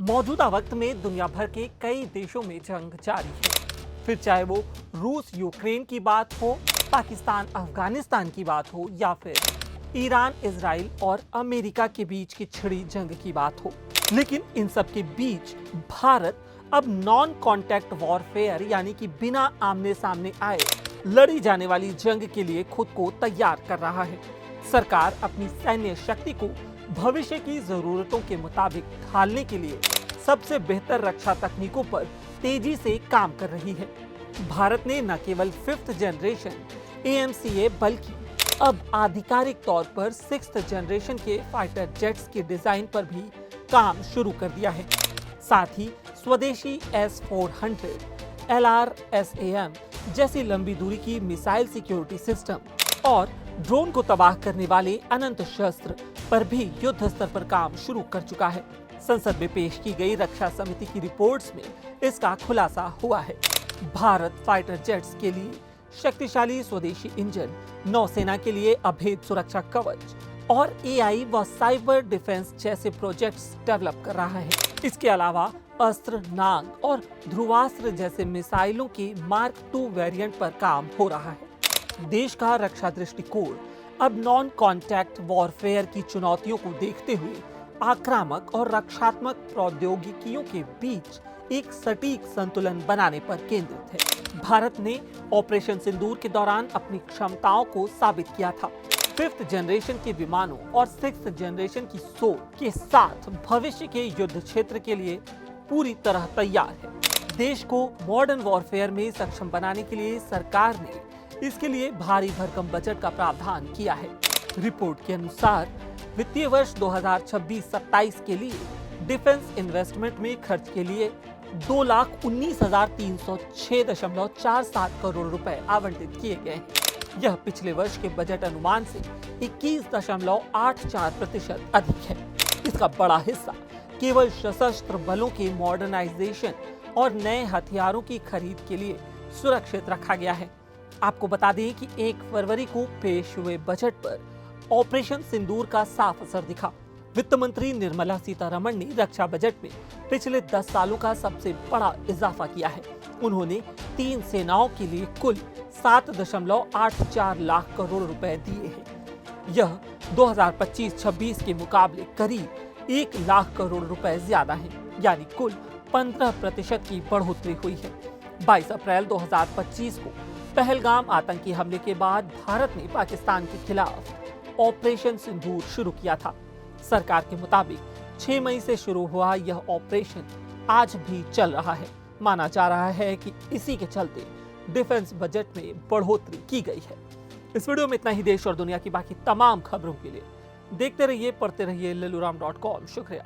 मौजूदा वक्त में दुनिया भर के कई देशों में जंग जारी है। फिर चाहे वो रूस यूक्रेन की बात हो, पाकिस्तान अफगानिस्तान की बात हो या फिर ईरान इजराइल और अमेरिका के बीच की छिड़ी जंग की बात हो, लेकिन इन सब के बीच भारत अब नॉन कॉन्टैक्ट वॉरफेयर यानी कि बिना आमने सामने आए लड़ी जाने वाली जंग के लिए खुद को तैयार कर रहा है। सरकार अपनी सैन्य शक्ति को भविष्य की जरूरतों के मुताबिक ढालने के लिए सबसे बेहतर रक्षा तकनीकों पर तेजी से काम कर रही है। भारत ने न केवल 5th जनरेशन AMCA बल्कि अब आधिकारिक तौर पर 6th जनरेशन के फाइटर जेट्स के डिजाइन पर भी काम शुरू कर दिया है। साथ ही स्वदेशी S-400, LRSAM जैसी लंबी दूरी की मिसाइल सिक्योरिटी सिस्टम और ड्रोन को तबाह करने वाले अनंत शस्त्र पर भी युद्ध स्तर पर काम शुरू कर चुका है। संसद में पेश की गई रक्षा समिति की रिपोर्ट्स में इसका खुलासा हुआ है। भारत फाइटर जेट्स के लिए शक्तिशाली स्वदेशी इंजन, नौसेना के लिए अभेद सुरक्षा कवच और AI व साइबर डिफेंस जैसे प्रोजेक्ट्स डेवलप कर रहा है। इसके अलावा अस्त्र, नाग और ध्रुवास्त्र जैसे मिसाइलों के मार्क II वेरिएंट पर काम हो रहा है। देश का रक्षा दृष्टिकोण अब नॉन कॉन्टैक्ट वॉरफेयर की चुनौतियों को देखते हुए आक्रामक और रक्षात्मक प्रौद्योगिकियों के बीच एक सटीक संतुलन बनाने पर केंद्रित है। भारत ने ऑपरेशन सिंदूर के दौरान अपनी क्षमताओं को साबित किया था। 5th जनरेशन के विमानों और 6th जनरेशन की सोच के साथ भविष्य के युद्ध क्षेत्र के लिए पूरी तरह तैयार है। देश को मॉडर्न वॉरफेयर में सक्षम बनाने के लिए सरकार ने इसके लिए भारी भरकम बजट का प्रावधान किया है। रिपोर्ट के अनुसार वित्तीय वर्ष 2026-27 के लिए डिफेंस इन्वेस्टमेंट में खर्च के लिए 2,19,306.47 करोड़ रुपए आवंटित किए गए हैं। यह पिछले वर्ष के बजट अनुमान से 21.84% अधिक है। इसका बड़ा हिस्सा केवल सशस्त्र बलों के मॉडर्नाइजेशन और नए हथियारों की खरीद के लिए सुरक्षित रखा गया है। आपको बता दें कि 1 फरवरी को पेश हुए बजट पर ऑपरेशन सिंदूर का साफ असर दिखा। वित्त मंत्री निर्मला सीतारमण ने रक्षा बजट में पिछले 10 सालों का सबसे बड़ा इजाफा किया है। उन्होंने 3 सेनाओं के लिए कुल 7.84 लाख करोड़ रुपए दिए हैं। यह 2025-26 के मुकाबले करीब 1 लाख करोड़ रुपए ज्यादा है, यानी कुल 15% की बढ़ोतरी हुई है। 22 अप्रैल 2025 को पहलगाम आतंकी हमले के बाद भारत ने पाकिस्तान के खिलाफ ऑपरेशन सिंदूर शुरू किया था। सरकार के मुताबिक 6 मई से शुरू हुआ यह ऑपरेशन आज भी चल रहा है। माना जा रहा है कि इसी के चलते डिफेंस बजट में बढ़ोतरी की गई है। इस वीडियो में इतना ही। देश और दुनिया की बाकी तमाम खबरों के लिए देखते रहिए, पढ़ते रहिए liluram.com। शुक्रिया।